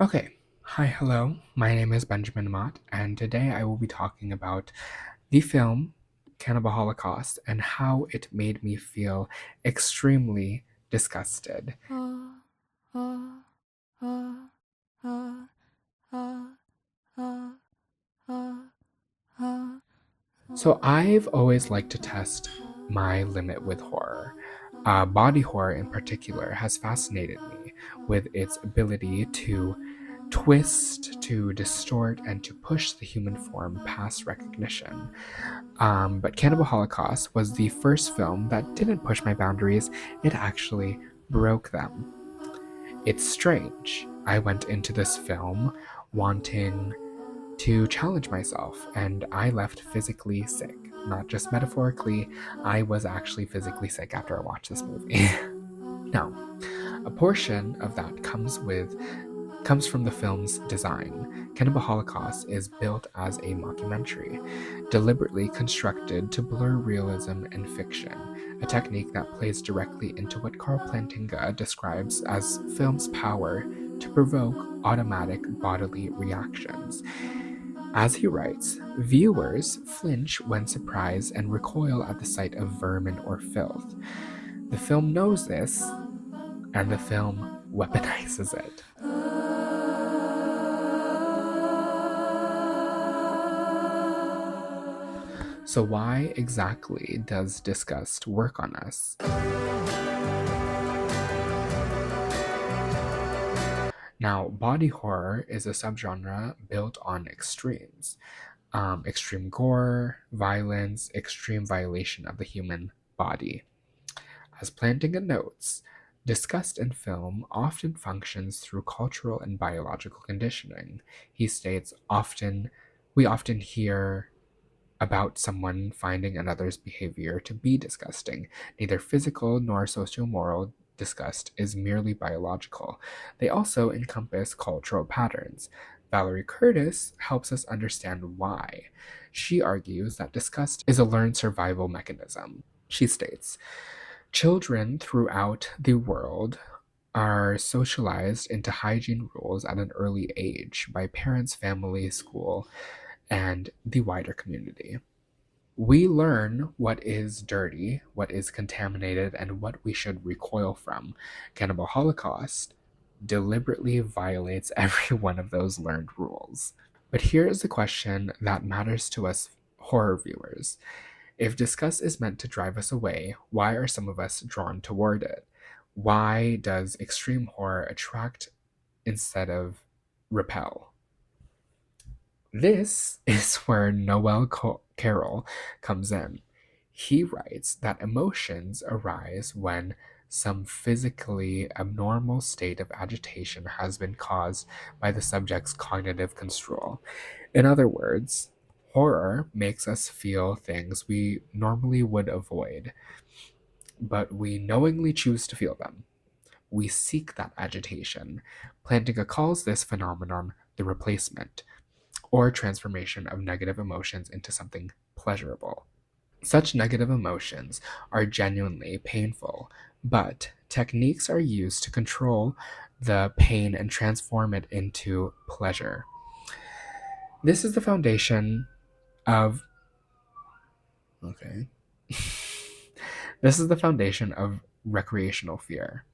Okay, hi, hello. My name is Benjamin Amat, and today I will be talking about the film Cannibal Holocaust and how it made me feel extremely disgusted. So, I've always liked to test my limit with horror. Body horror, in particular, has fascinated me with its ability to twist, to distort, and to push the human form past recognition. But Cannibal Holocaust was the first film that didn't push my boundaries, it actually broke them. It's strange. I went into this film wanting to challenge myself, and I left physically sick. Not just metaphorically, I was actually physically sick after I watched this movie. Now, a portion of that comes from the film's design. Cannibal Holocaust is built as a mockumentary, deliberately constructed to blur realism and fiction, a technique that plays directly into what Carl Plantinga describes as film's power to provoke automatic bodily reactions. As he writes, viewers flinch when surprised and recoil at the sight of vermin or filth. The film knows this, and the film weaponizes it. So, why exactly does disgust work on us? Now, body horror is a subgenre built on extremes: extreme gore, violence, extreme violation of the human body. As Plantinga notes, disgust in film often functions through cultural and biological conditioning. He states, we often hear about someone finding another's behavior to be disgusting. Neither physical nor sociomoral disgust is merely biological. They also encompass cultural patterns. Valerie Curtis helps us understand why. She argues that disgust is a learned survival mechanism. She states, children throughout the world are socialized into hygiene rules at an early age by parents, family, school, and the wider community. We learn what is dirty, what is contaminated, and what we should recoil from. Cannibal Holocaust deliberately violates every one of those learned rules. But here is the question that matters to us horror viewers. If disgust is meant to drive us away, why are some of us drawn toward it? Why does extreme horror attract instead of repel? This is where Carroll comes in. He writes that emotions arise when some physically abnormal state of agitation has been caused by the subject's cognitive control. In other words, horror makes us feel things we normally would avoid, but we knowingly choose to feel them. We seek that agitation. Plantinga calls this phenomenon the replacement, or transformation of negative emotions into something pleasurable. Such negative emotions are genuinely painful, but techniques are used to control the pain and transform it into pleasure. This is the foundation of. Okay. This is the foundation of recreational fear.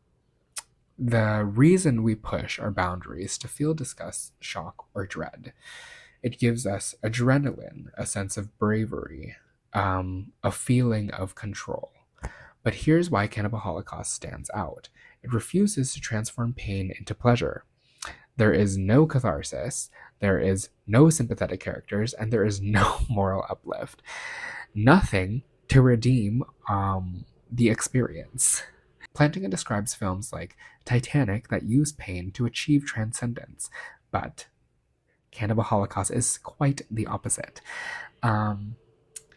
The reason we push our boundaries to feel disgust, shock, or dread. It gives us adrenaline, a sense of bravery, a feeling of control. But here's why Cannibal Holocaust stands out. It refuses to transform pain into pleasure. There is no catharsis, there is no sympathetic characters, and there is no moral uplift. Nothing to redeem the experience. Plantinga describes films like Titanic that use pain to achieve transcendence, but Cannibal Holocaust is quite the opposite.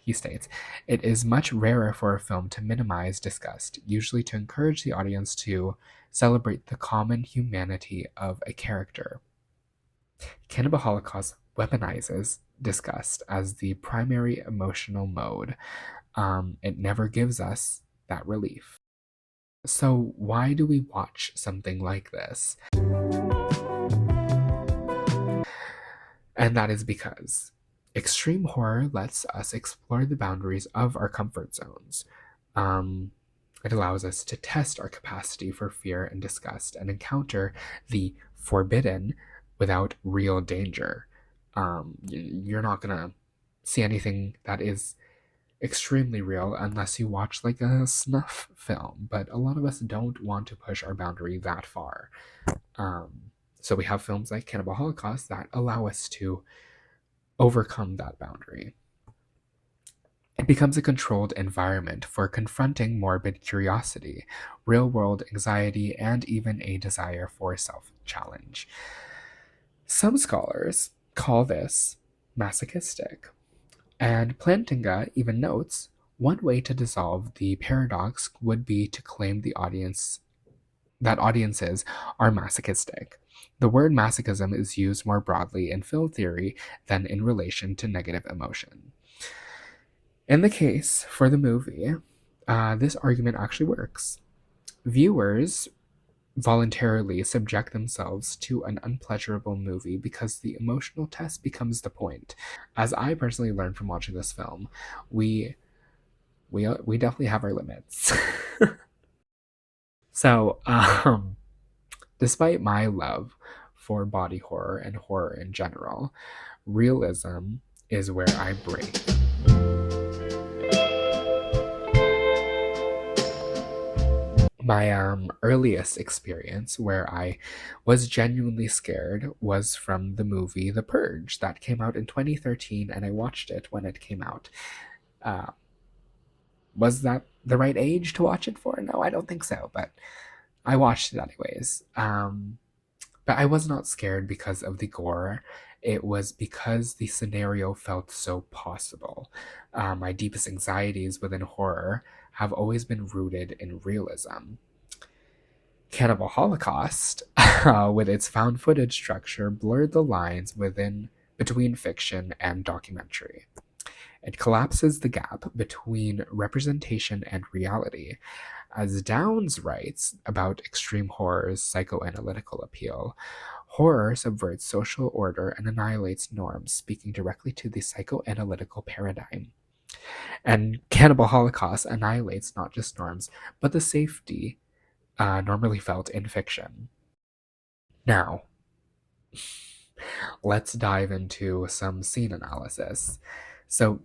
He states, it is much rarer for a film to minimize disgust, usually to encourage the audience to celebrate the common humanity of a character. Cannibal Holocaust weaponizes disgust as the primary emotional mode. It never gives us that relief. So, why do we watch something like this? And that is because extreme horror lets us explore the boundaries of our comfort zones. It allows us to test our capacity for fear and disgust and encounter the forbidden without real danger. You're not going to see anything that is extremely real unless you watch like a snuff film, but a lot of us don't want to push our boundary that far. So we have films like Cannibal Holocaust that allow us to overcome that boundary. It becomes a controlled environment for confronting morbid curiosity, real-world anxiety, and even a desire for self-challenge. Some scholars call this masochistic, and Plantinga even notes, one way to dissolve the paradox would be to claim that audiences are masochistic. The word masochism is used more broadly in film theory than in relation to negative emotion. In the case for the movie, this argument actually works. Viewers voluntarily subject themselves to an unpleasurable movie because the emotional test becomes the point. As I personally learned from watching this film, we definitely have our limits. So, despite my love for body horror and horror in general, realism is where I break. My earliest experience where I was genuinely scared was from the movie The Purge that came out in 2013, and I watched it when it came out. Was that the right age to watch it for? No, I don't think so, but I watched it anyways. But I was not scared because of the gore. It was because the scenario felt so possible. My deepest anxieties within horror have always been rooted in realism. Cannibal Holocaust, with its found footage structure, blurred the lines between fiction and documentary. It collapses the gap between representation and reality. As Downes writes about extreme horror's psychoanalytical appeal, horror subverts social order and annihilates norms, speaking directly to the psychoanalytical paradigm. And Cannibal Holocaust annihilates not just norms, but the safety normally felt in fiction. Now, let's dive into some scene analysis. So,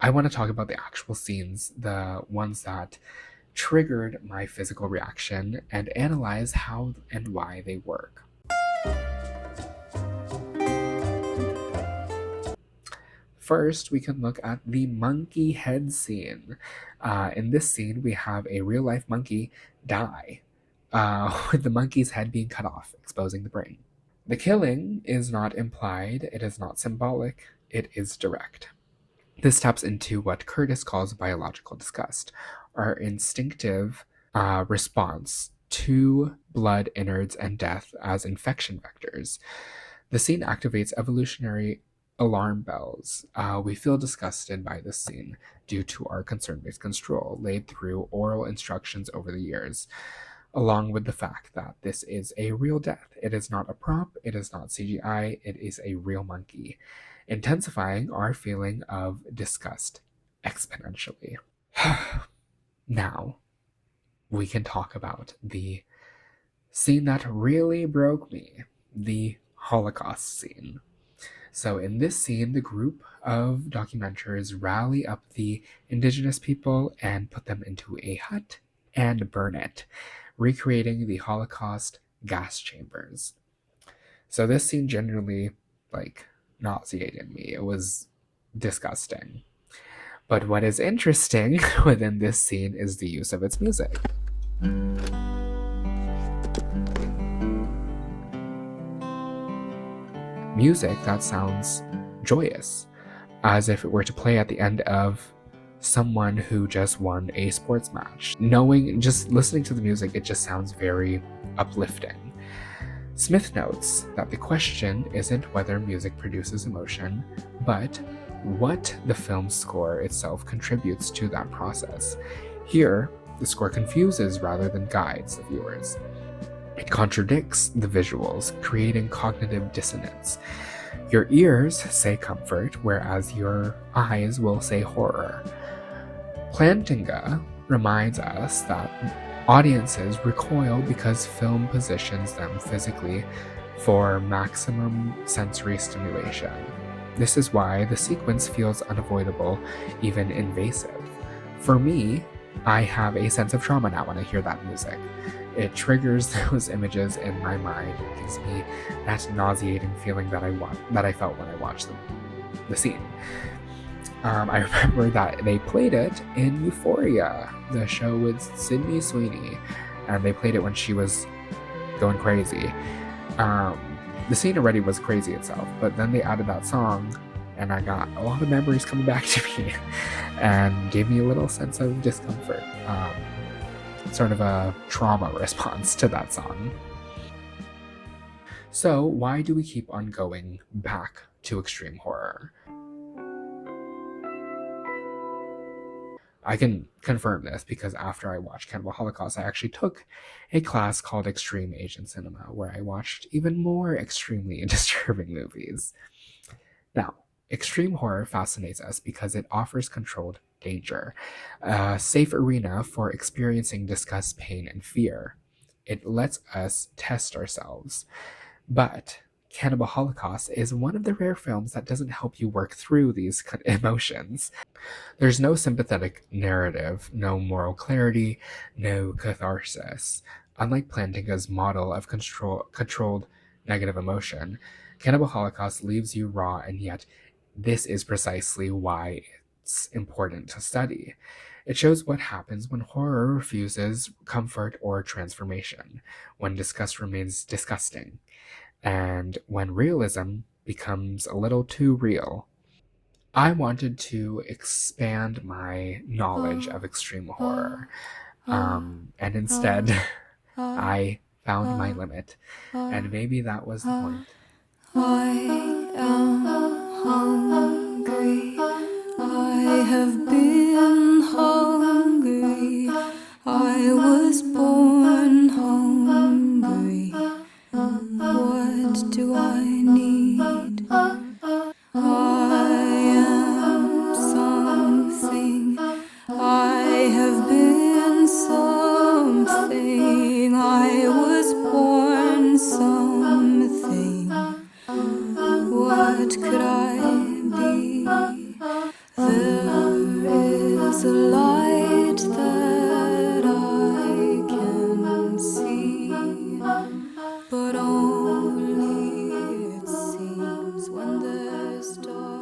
I want to talk about the actual scenes, the ones that triggered my physical reaction, and analyze how and why they work. First, we can look at the monkey head scene. In this scene, we have a real-life monkey die, with the monkey's head being cut off, exposing the brain. The killing is not implied, it is not symbolic, it is direct. This taps into what Curtis calls biological disgust, our instinctive response to blood, innards, and death as infection vectors. The scene activates evolutionary alarm bells. We feel disgusted by this scene due to our concern-based control laid through oral instructions over the years, along with the fact that this is a real death. It is not a prop, it is not CGI, it is a real monkey, intensifying our feeling of disgust exponentially. Now, we can talk about the scene that really broke me, the Holocaust scene. So in this scene, the group of documenters rally up the indigenous people and put them into a hut and burn it, recreating the Holocaust gas chambers. So this scene genuinely, nauseated me. It was disgusting. But what is interesting within this scene is the use of its music. Music that sounds joyous, as if it were to play at the end of someone who just won a sports match. Just listening to the music, it just sounds very uplifting. Smith notes that the question isn't whether music produces emotion, but what the film's score itself contributes to that process. Here, the score confuses rather than guides the viewers. It contradicts the visuals, creating cognitive dissonance. Your ears say comfort, whereas your eyes will say horror. Plantinga reminds us that audiences recoil because film positions them physically for maximum sensory stimulation. This is why the sequence feels unavoidable, even invasive. For me, I have a sense of trauma now when I hear that music. It triggers those images in my mind. It gives me that nauseating feeling that I felt when I watched the scene. I remember that they played it in Euphoria, the show with Sydney Sweeney, and they played it when she was going crazy. The scene already was crazy itself, but then they added that song, and I got a lot of memories coming back to me, and gave me a little sense of discomfort. Sort of a trauma response to that song. So, why do we keep on going back to extreme horror? I can confirm this because after I watched Cannibal Holocaust, I actually took a class called Extreme Asian Cinema, where I watched even more extremely disturbing movies. Now, extreme horror fascinates us because it offers controlled danger, a safe arena for experiencing disgust, pain, and fear. It lets us test ourselves. But Cannibal Holocaust is one of the rare films that doesn't help you work through these emotions. There's no sympathetic narrative, no moral clarity, no catharsis. Unlike Plantinga's model of controlled negative emotion, Cannibal Holocaust leaves you raw, and yet this is precisely why it's important to study. It shows what happens when horror refuses comfort or transformation, when disgust remains disgusting, and when realism becomes a little too real. I wanted to expand my knowledge of extreme horror, and instead, I found my limit, and maybe that was the point. I am hungry. I have been hungry. I was born hungry. What do I need? I am something. I have been something. I was born something. What could I be? There is a light that I can see, but only it seems when there's dark.